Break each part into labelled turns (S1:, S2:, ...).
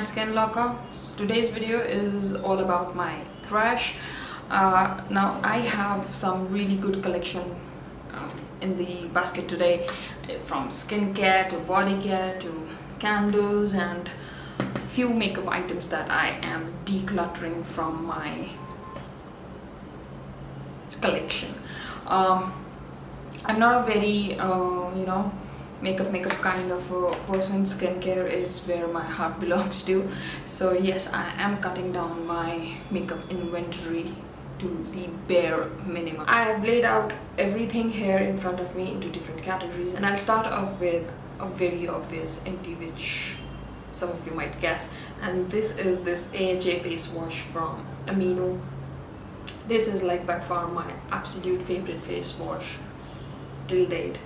S1: my skin locker. Today's video is all about my thrash. Now I have some really good collection in the basket today, from skincare to body care to candles and few makeup items that I am decluttering from my collection. I'm not a very makeup kind of a person. Skincare is where my heart belongs to, so yes, I am cutting down my makeup inventory to the bare minimum. I have laid out everything here in front of me into different categories, and I'll start off with a very obvious empty, which some of you might guess, and this is this AHA face wash from Aminu. This is like by far my absolute favorite face wash till date.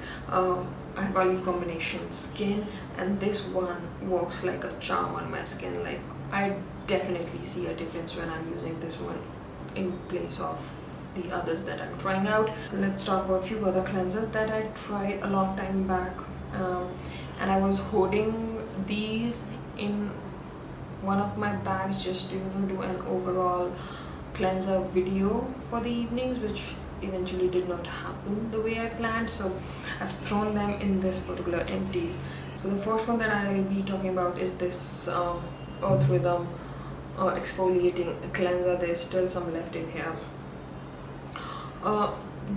S1: I have oily combination skin, and this one works like a charm on my skin. Like, I definitely see a difference when I'm using this one in place of the others that I'm trying out. Let's talk about a few other cleansers that I tried a long time back, and I was hoarding these in one of my bags just to do an overall cleanser video for the evenings, which eventually did not happen the way I planned, so I've thrown them in this particular empties. So the first one that I'll be talking about is this Earth Rhythm exfoliating cleanser. There's still some left in here.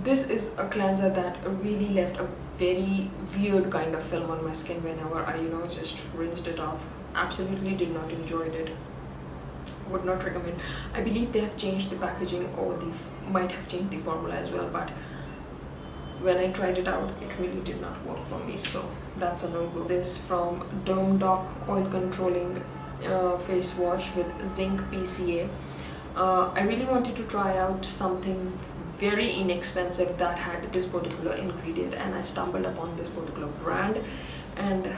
S1: This is a cleanser that really left a very weird kind of film on my skin whenever I just rinsed it off. Absolutely did not enjoy it. Would not recommend. I believe they have changed the packaging, or they might have changed the formula as well, but when I tried it out, it really did not work for me, so that's a no-go. This from Doc oil controlling face wash with zinc PCA. I really wanted to try out something very inexpensive that had this particular ingredient, and I stumbled upon this particular brand and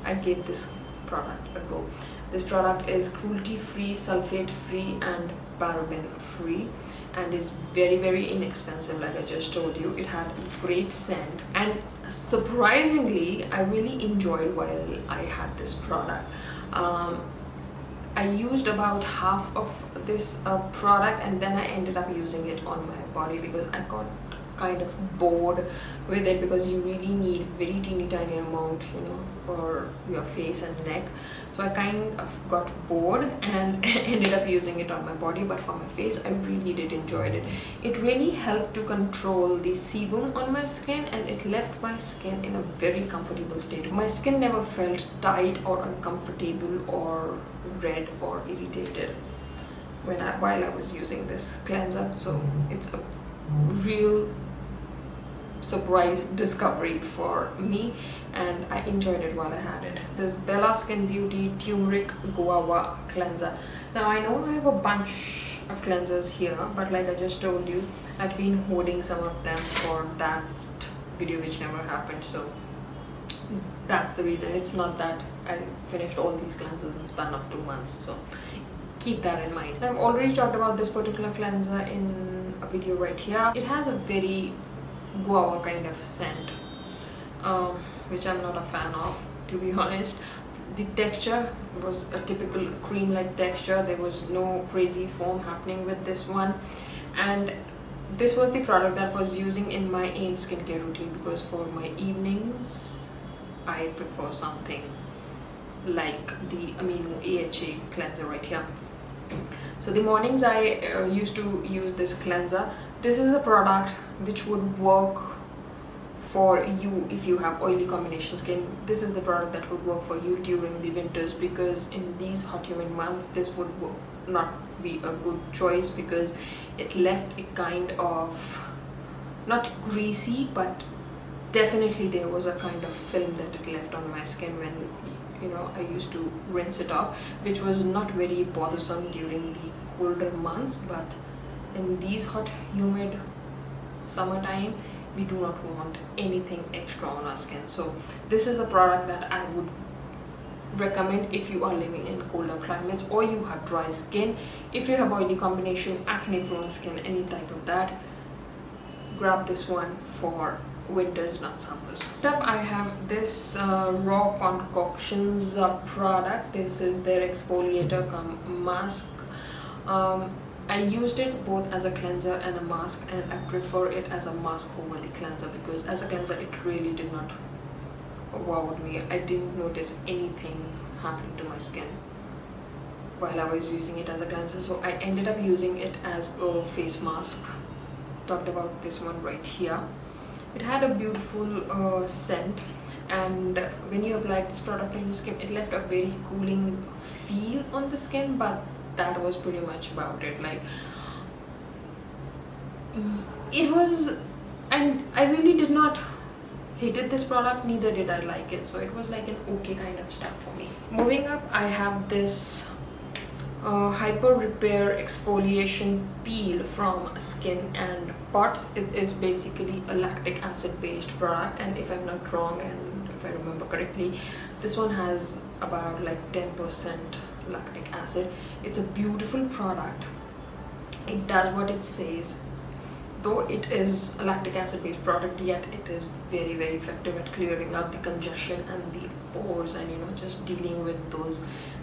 S1: I gave this product a go. This product is cruelty-free, sulfate-free and paraben-free, and is very inexpensive. Like I just told you, it had great scent, and surprisingly I really enjoyed while I had this product. I used about half of this product, and then I ended up using it on my body because I got kind of bored with it, because you really need very teeny tiny amount for your face and neck. So I kind of got bored and ended up using it on my body, but for my face I really did enjoy it. It really helped to control the sebum on my skin, and it left my skin in a very comfortable state. My skin never felt tight or uncomfortable or red or irritated while I was using this cleanser. So it's a real surprise discovery for me, and I enjoyed it while I had it. This is Bella Skin Beauty Turmeric Guava Cleanser. Now I know I have a bunch of cleansers here, but like I just told you, I've been hoarding some of them for that video which never happened, so that's the reason. It's not that I finished all these cleansers in the span of 2 months, so keep that in mind. I've already talked about this particular cleanser in a video right here. It has a very guava kind of scent, which I'm not a fan of, to be honest. The texture was a typical cream-like texture. There was no crazy foam happening with this one, and this was the product that I was using in my AIM skincare routine, because for my evenings I prefer something like the Aminu AHA cleanser right here. So the mornings I used to use this cleanser. This is a product which would work for you if you have oily combination skin. This is the product that would work for you during the winters, because in these hot humid months this would not be a good choice, because it left a kind of, not greasy, but definitely there was a kind of film that it left on my skin when I used to rinse it off, which was not very bothersome during the colder months, but in these hot humid summertime we do not want anything extra on our skin. So this is a product that I would recommend if you are living in colder climates, or you have dry skin. If you have oily combination, acne prone skin, any type of that, grab this one for winters, not summers. Then I have this raw concoctions product. This is their exfoliator cum mask. I used it both as a cleanser and a mask, and I prefer it as a mask over the cleanser because as a cleanser it really did not wow me. I didn't notice anything happening to my skin while I was using it as a cleanser, so I ended up using it as a face mask. Talked about this one right here. It had a beautiful scent, and when you applied this product on your skin, it left a very cooling feel on the skin, but that was pretty much about it. Like, it was, and I really did not hated this product, neither did I like it, so it was like an okay kind of stuff for me. Moving up, I have this hyper repair exfoliation peel from Skin and Pots. It is basically a lactic acid based product, and if I'm not wrong and if I remember correctly, this one has about like 10% lactic acid. It's a beautiful product. It does what it says. Though it is a lactic acid based product, yet it is very effective at clearing out the congestion and the pores, and just dealing with those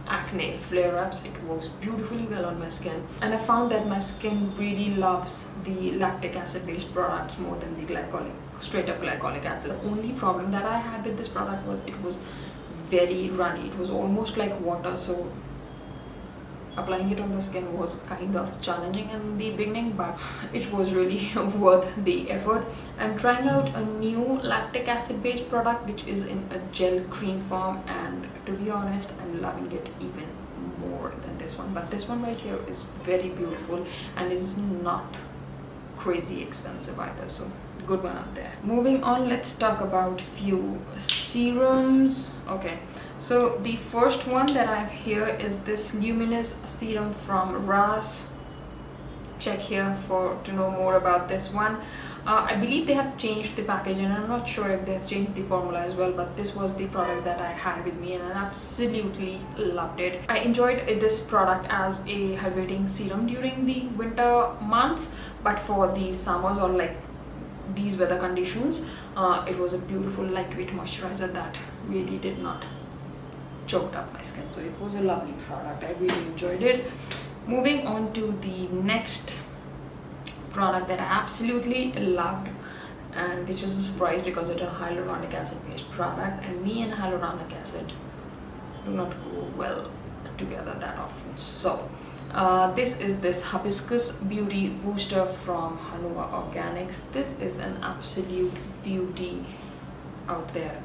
S1: acne flare-ups. It works beautifully well on my skin, and I found that my skin really loves the lactic acid based products more than the straight up glycolic acid. The only problem that I had with this product was it was very runny. It was almost like water, so applying it on the skin was kind of challenging in the beginning, but it was really worth the effort. I'm trying out a new lactic acid based product which is in a gel cream form, and to be honest, I'm loving it even more than this one. But this one right here is very beautiful and is not crazy expensive either, so good one out there. Moving on, let's talk about few serums. Okay, so the first one that I have here is this luminous serum from Rosy. Check here to know more about this one. I believe they have changed the packaging, and I'm not sure if they have changed the formula as well, but this was the product that I had with me and I absolutely loved it. I enjoyed this product as a hydrating serum during the winter months, but for the summers or like these weather conditions, it was a beautiful lightweight moisturizer that really did not choked up my skin. So it was a lovely product. I really enjoyed it. Moving on to the next product that I absolutely loved, and which is a surprise because it's a hyaluronic acid based product, and me and hyaluronic acid do not go well together that often. So this is this hibiscus beauty booster from Hanuva Organics. This is an absolute beauty out there.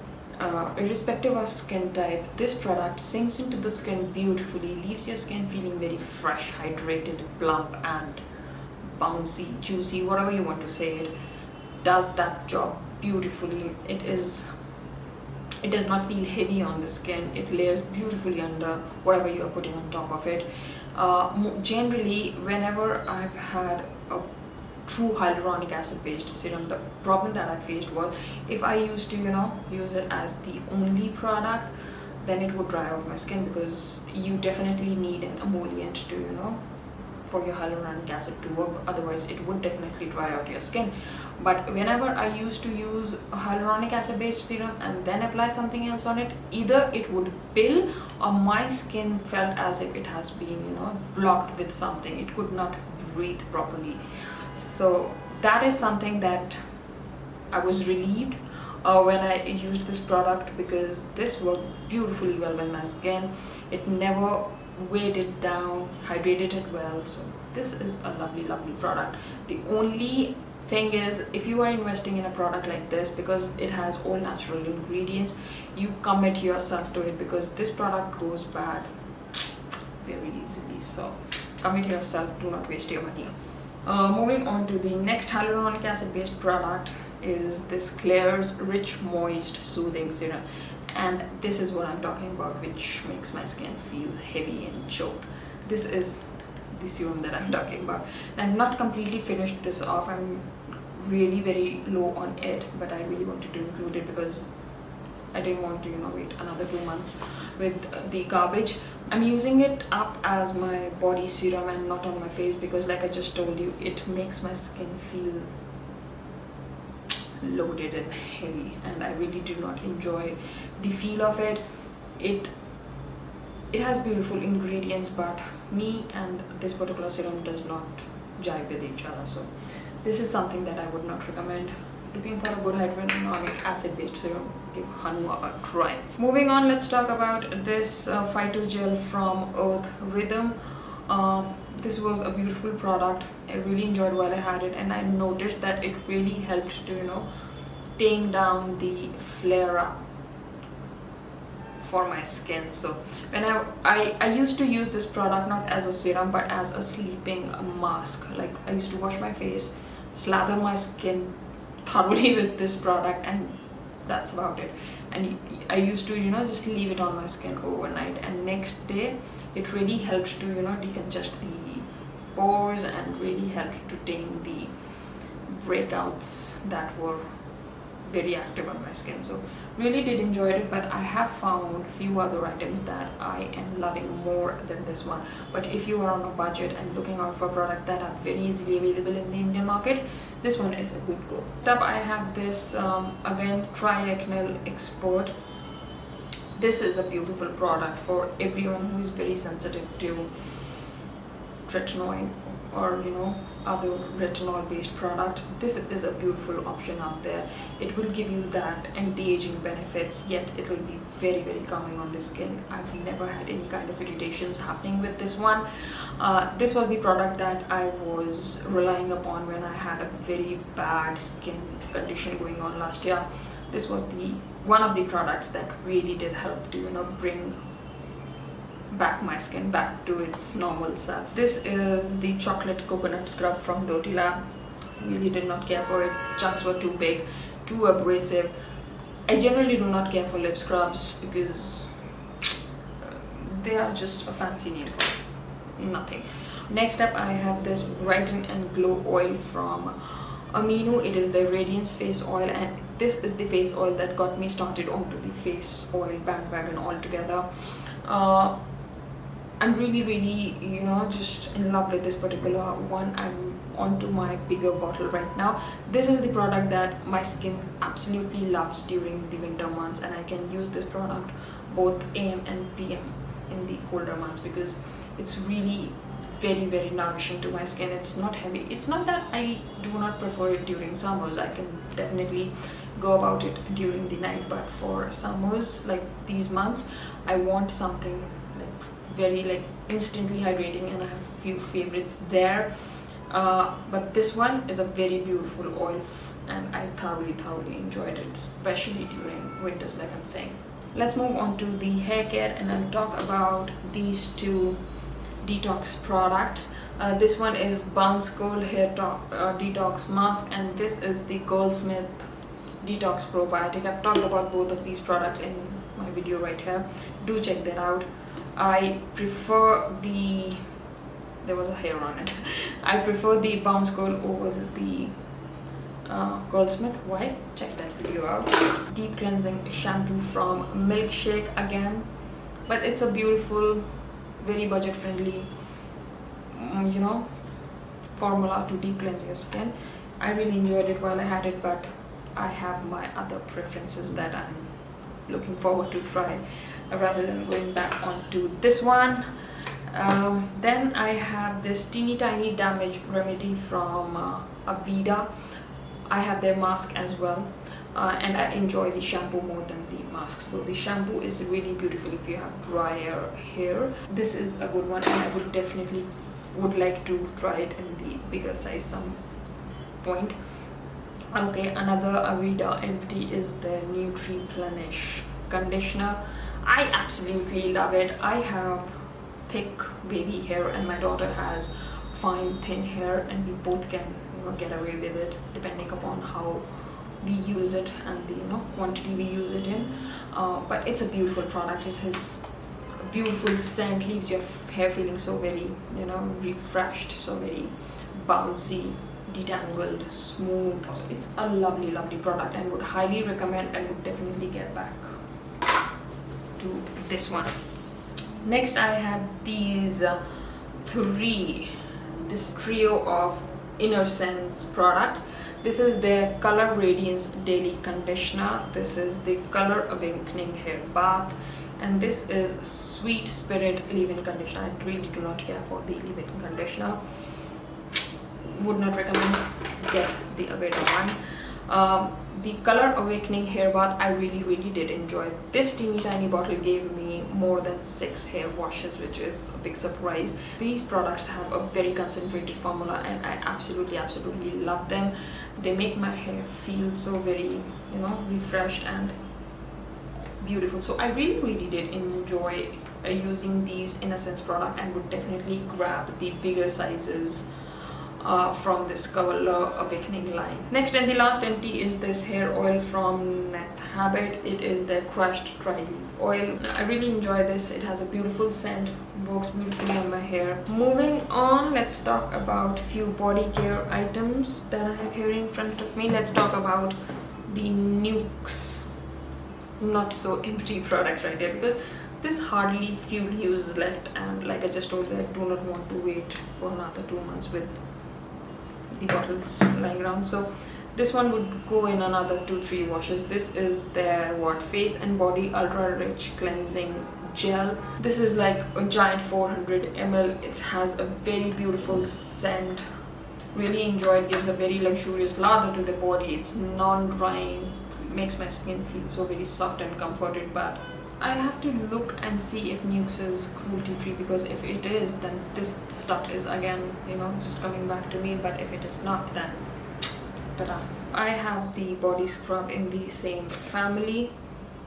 S1: Irrespective of skin type, this product sinks into the skin beautifully, leaves your skin feeling very fresh, hydrated, plump and bouncy, juicy, whatever you want to say. It does that job beautifully. It does not feel heavy on the skin. It layers beautifully under whatever you are putting on top of it. Generally, whenever I've had a true hyaluronic acid based serum, the problem that I faced was if I used to use it as the only product, then it would dry out my skin, because you definitely need an emollient to for your hyaluronic acid to work, otherwise it would definitely dry out your skin. But whenever I used to use a hyaluronic acid based serum and then apply something else on it, either it would pill or my skin felt as if it has been blocked with something. It could not breathe properly. So that is something that I was relieved when I used this product, because this worked beautifully well with my skin. It never weighed it down, hydrated it well. So this is a lovely product. The only thing is, if you are investing in a product like this, because it has all natural ingredients, you commit yourself to it, because this product goes bad very easily. So commit yourself, do not waste your money. Moving on to the next hyaluronic acid based product is this Klairs Rich Moist Soothing Serum, and this is what I'm talking about, which makes my skin feel heavy and choked. This is the serum that I'm talking about. I've not completely finished this off. I'm really very low on it, but I really wanted to include it because I didn't want to wait another 2 months with the garbage. I'm using it up as my body serum and not on my face, because like I just told you, it makes my skin feel loaded and heavy, and I really did not enjoy the feel of it. It has beautiful ingredients, but me and this particular serum does not jive with each other, so this is something that I would not recommend. Looking for a good hyaluronic acid based serum, give Hanua a try. Moving on, let's talk about this phyto gel from Earth Rhythm. This was a beautiful product. I really enjoyed while I had it, and I noticed that it really helped to, you know, tame down the flare up for my skin. So when I used to use this product not as a serum but as a sleeping mask. Like, I used to wash my face, slather my skin thoroughly with this product, and that's about it. And I used to, you know, just leave it on my skin overnight, and next day it really helped to, you know, decongest the pores and really helped to tame the breakouts that were very active on my skin. So really did enjoy it, but I have found few other items that I am loving more than this one. But if you are on a budget and looking out for products that are very easily available in the Indian market, this one is a good go. Next up, I have this aveda triacnol expert. This is a beautiful product for everyone who is very sensitive to tretinoin or, you know, other retinol based products. This is a beautiful option out there. It will give you that anti-aging benefits, yet it will be very, very calming on the skin. I've never had any kind of irritations happening with this one. This was the product that I was relying upon when I had a very bad skin condition going on last year. This was the one of the products that really did help to, you know, bring back my skin back to its normal self. This is the chocolate coconut scrub from Dirty Lab. Really did not care for it. Chunks were too big, too abrasive. I generally do not care for lip scrubs because they are just a fancy name for nothing. Next up, I have this Brighten and Glow oil from Aminu. It is the Radiance face oil, and this is the face oil that got me started onto the face oil bandwagon altogether. I'm really, you know, just in love with this particular one. I'm onto my bigger bottle right now. This is the product that my skin absolutely loves during the winter months, and I can use this product both AM and PM in the colder months because it's really very nourishing to my skin. It's not heavy. It's not that I do not prefer it during summers. I can definitely go about it during the night, but for summers like these months, I want something very like instantly hydrating, and I have a few favorites there, but this one is a very beautiful oil, and I thoroughly enjoyed it, especially during winters, like I'm saying. Let's move on to the hair care, and I'll talk about these two detox products. This one is Bounce Cold Hair Detox Mask, and this is the Goldsmith Detox Probiotic. I've talked about both of these products in my video right here. Do check that out. I prefer the, there was a hair on it. I prefer the Bounce Cold over the Goldsmith. Why? Check that video out. Deep cleansing shampoo from Milkshake again, but it's a beautiful, very budget friendly, you know, formula to deep cleanse your skin. I really enjoyed it while I had it, but I have my other preferences that I'm looking forward to try rather than going back onto this one. Then I have this teeny tiny damage remedy from Aveda. I have their mask as well, and I enjoy the shampoo more than the mask. So the shampoo is really beautiful if you have drier hair. This is a good one, and I would definitely like to try it in the bigger size some point. Okay, another Aveda empty is the Nutriplenish conditioner. I absolutely love it. I have thick baby hair and my daughter has fine thin hair, and we both can, you know, get away with it depending upon how we use it and the, you know, quantity we use it in. But it's a beautiful product. It has a beautiful scent, leaves your hair feeling so very, you know, refreshed, so very bouncy, detangled, smooth. So it's a lovely product, and would highly recommend, and would definitely get back to this one. Next, I have these this trio of innersense products. This is their Color Radiance Daily Conditioner. This is the Color Awakening Hair Bath, and this is Sweet Spirit Leave-In Conditioner. I really do not care for the leave-in conditioner. Would not recommend. Get the Aveda one. The Color Awakening Hair Bath, I really did enjoy. This teeny tiny bottle gave me more than 6 hair washes, which is a big surprise. These products have a very concentrated formula and I absolutely love them. They make my hair feel so very, refreshed and beautiful. So I really did enjoy using these innersense product, and would definitely grab the bigger sizes from this Color Awakening line. Next and the last empty is this hair oil from Net Habit. It is the crushed dry leaf oil. I really enjoy this. It has a beautiful scent, works beautifully on my hair. Moving on, let's talk about few body care items that I have here in front of me. Let's talk about the Nukes not so empty product right here, because there's hardly few uses left, and like I just told you, I do not want to wait for another 2 months with the bottles lying around. So this one would go in another 2-3 washes. This is their face and body ultra rich cleansing gel. This is like a giant 400 ml. It has a very beautiful scent. Really enjoy it. Gives a very luxurious lather to the body. It's non-drying, makes my skin feel so very soft and comforted. But I'll have to look and see if Nukes is cruelty free, because if it is, then this stuff is again, just coming back to me. But if it is not, then ta-da. I have the body scrub in the same family.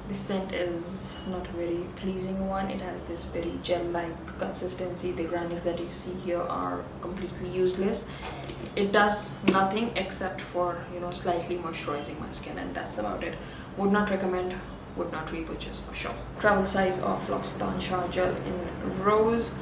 S1: The scent is not a very pleasing one. It has this very gel-like consistency. The granules that you see here are completely useless. It does nothing except for, slightly moisturizing my skin, and that's about it. Would not recommend. Would not repurchase for sure. Travel size of L'Occitane shower gel in rose.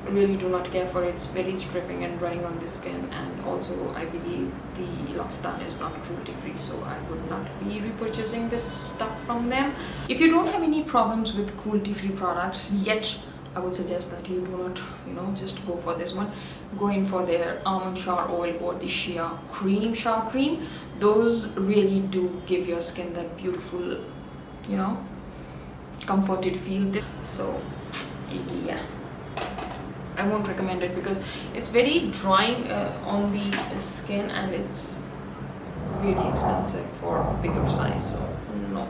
S1: Really do not care for it. It's very stripping and drying on the skin, and also I believe the L'Occitane is not cruelty free, so I would not be repurchasing this stuff from them. If you don't have any problems with cruelty free products yet, I would suggest that you do not, just go for this one. Go in for their almond shower oil or the shea cream shower cream. Those really do give your skin that beautiful, comforted feel. So yeah, I won't recommend it because it's very drying on the skin, and it's really expensive for a bigger size. So no,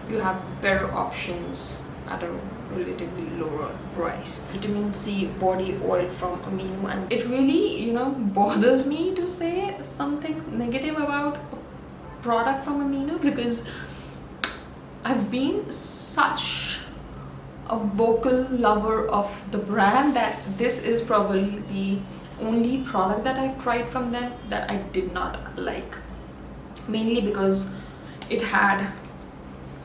S1: you have better options at a relatively lower price. Vitamin C body oil from Aminu, and it really bothers me to say something negative about a product from Aminu, because I've been such a vocal lover of the brand that this is probably the only product that I've tried from them that I did not like, mainly because it had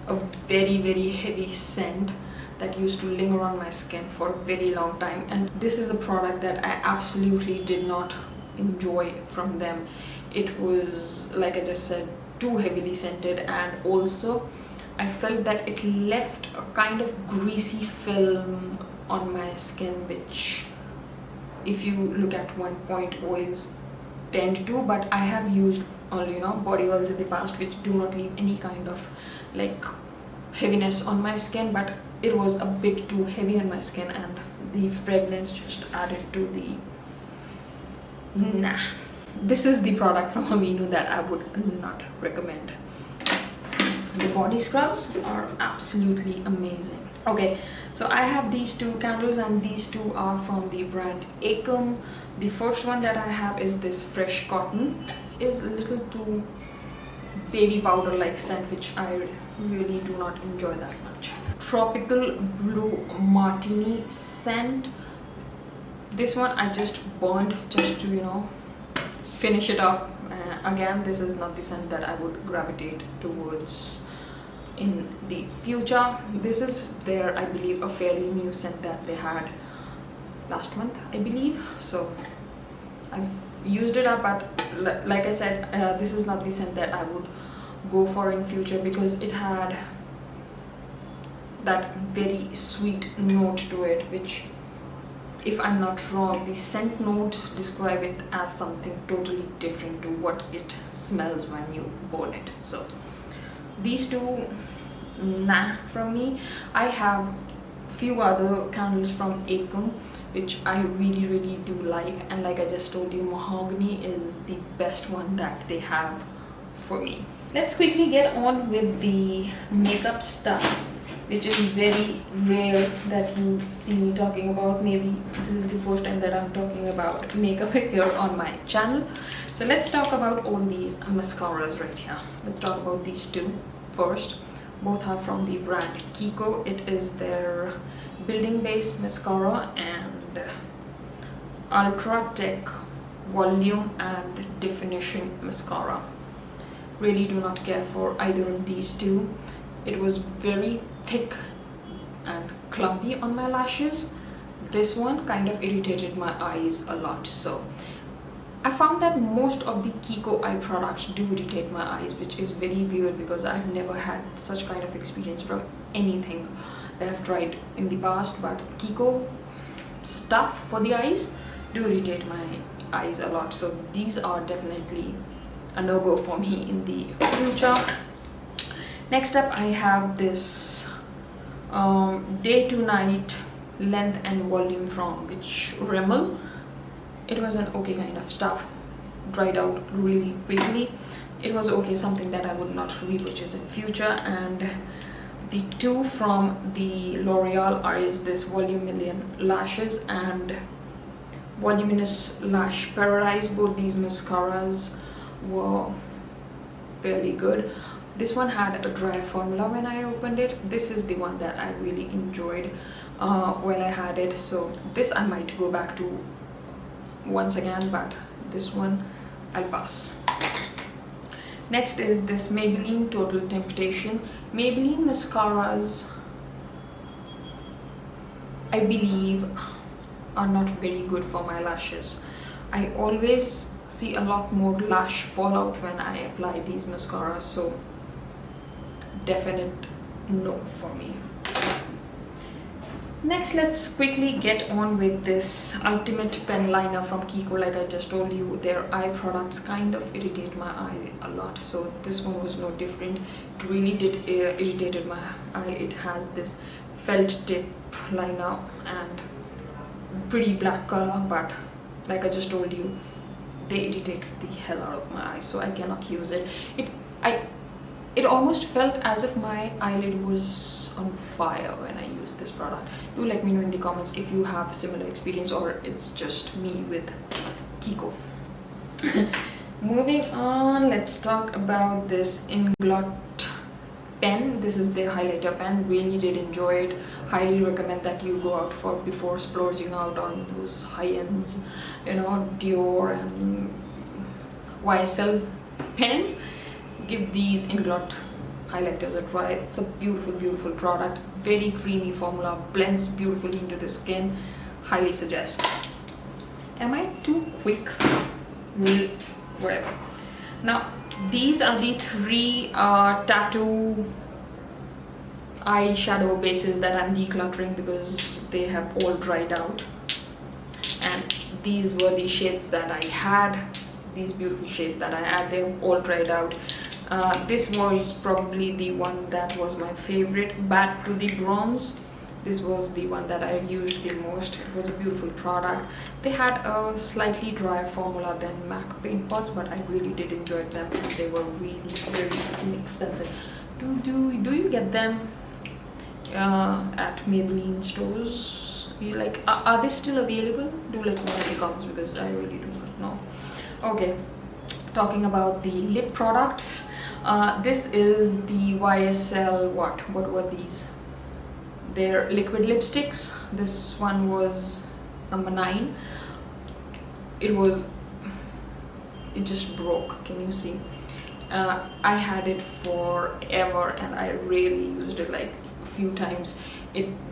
S1: a very heavy scent that used to linger on my skin for a very long time. And this is a product that I absolutely did not enjoy from them. It was, like I just said, too heavily scented, and also I felt that it left a kind of greasy film on my skin, which if you look at one point, oils tend to. But I have used all body oils in the past which do not leave any kind of like heaviness on my skin, but it was a bit too heavy on my skin, and the fragrance just added to the This is the product from Aminu that I would not recommend. The body scrubs are absolutely amazing. Okay, so I have these 2 candles, and these 2 are from the brand Ekam. The first one that I have is this fresh cotton. Is a little too baby powder like scent, which I really do not enjoy that much. Tropical Blue Martini scent. This one I just burned just to finish it off. Again, this is not the scent that I would gravitate towards in the future. This is their, I believe, a fairly new scent that they had last month, I believe. So I've used it up, but like I said, this is not the scent that I would go for in future, because it had that very sweet note to it, which if I'm not wrong, the scent notes describe it as something totally different to what it smells when you burn it. So these two, nah, from me. I have few other candles from Ekam which I really do like, and like I just told you, mahogany is the best one that they have for me. Let's quickly get on with the makeup stuff, which is very rare that you see me talking about. Maybe this is the first time that I'm talking about makeup here on my channel. So let's talk about all these mascaras right here. Let's talk about these two first. Both are from the brand Kiko. It is their building base mascara and ultra tech volume and definition mascara. Really do not care for either of these two. It was very thick and clumpy on my lashes. This one kind of irritated my eyes a lot. So I found that most of the Kiko eye products do irritate my eyes, which is very weird because I've never had such kind of experience from anything that I've tried in the past. But Kiko stuff for the eyes do irritate my eyes a lot. So these are definitely a no-go for me in the future. Next up, I have this day to night length and volume from which Rimmel. It was an okay kind of stuff, dried out really quickly. It was okay, something that I would not repurchase in future. And the two from the L'Oreal are this Voluminous Lashes and Voluminous Lash Paradise. Both these mascaras were fairly good. This one had a dry formula when I opened it. This is the one that I really enjoyed while I had it. So this I might go back to once again, but this one I'll pass. Next is this Maybelline Total Temptation. Maybelline mascaras, I believe, are not very good for my lashes. I always see a lot more lash fallout when I apply these mascaras, so definite no for me. Next, let's quickly get on with this Ultimate Pen Liner from Kiko. Like I just told you, their eye products kind of irritate my eye a lot, so this one was no different. It really did irritated my eye. It has this felt tip liner and pretty black color, but like I just told you, they irritate the hell out of my eyes, so I cannot use it. It almost felt as if my eyelid was on fire when I used this product. Do let me know in the comments if you have similar experience or it's just me with Kiko. Moving on, let's talk about this Inglot pen. This is their highlighter pen. Really did enjoy it. Highly recommend that you go out for before splurging out on those high-ends, you know, Dior and YSL pens. Give these Inglot highlighters a try. It's a beautiful product. Very creamy formula, blends beautifully into the skin. Highly suggest. Am I too quick? Whatever. Now these are the three tattoo eyeshadow bases that I'm decluttering because they have all dried out, and these were the shades that I had. These beautiful shades that I had, they've all dried out. This was probably the one that was my favorite. Back to the Bronze, this was the one that I used the most. It was a beautiful product. They had a slightly drier formula than MAC paint pots, but I really did enjoy them, and they were really very inexpensive. Do you get them at Maybelline stores? You like, are they still available? Do let me know in the comments because I really do not know. Okay, talking about the lip products, this is the YSL, what were these? They're liquid lipsticks. This one was number 9. It just broke. Can you see? I had it forever and I really used it like a few times.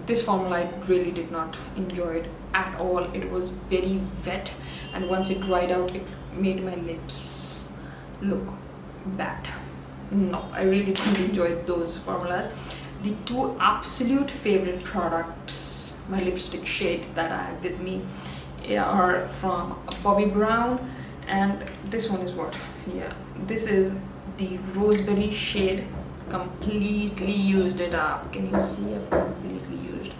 S1: This formula I really did not enjoy it at all. It was very wet, and once it dried out, it made my lips look bad. No, I really didn't enjoy those formulas. The two absolute favorite products my lipstick shades that I have with me are from Bobbi Brown, and this one is what? Yeah, this is the roseberry shade. Completely used it up. Can you see? I've completely used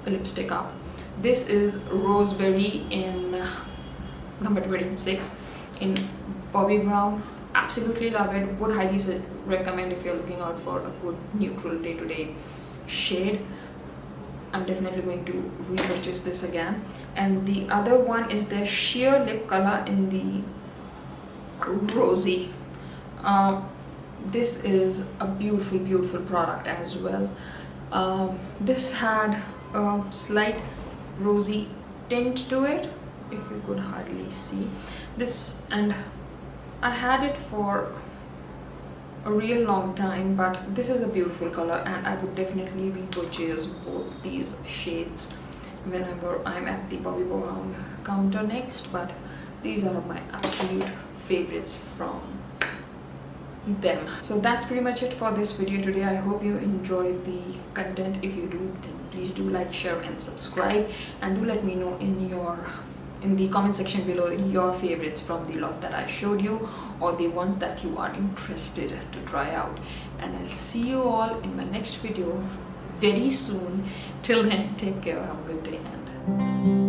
S1: a lipstick up. This is roseberry in number 26 in Bobbi Brown. Absolutely love it. Would highly recommend if you're looking out for a good neutral day-to-day shade. I'm definitely going to repurchase this again. And the other one is the sheer lip color in the rosy. This is a beautiful product as well. This had a slight rosy tint to it, if you could hardly see this, and I had it for a real long time, but this is a beautiful color and I would definitely repurchase both these shades whenever I'm at the Bobbi Brown counter next. But these are my absolute favorites from them. So that's pretty much it for this video today. I hope you enjoyed the content. If you do, then please do like, share and subscribe, and do let me know in the comment section below your favorites from the lot that I showed you, or the ones that you are interested to try out. And I'll see you all in my next video very soon. Till then, take care, have a good day, and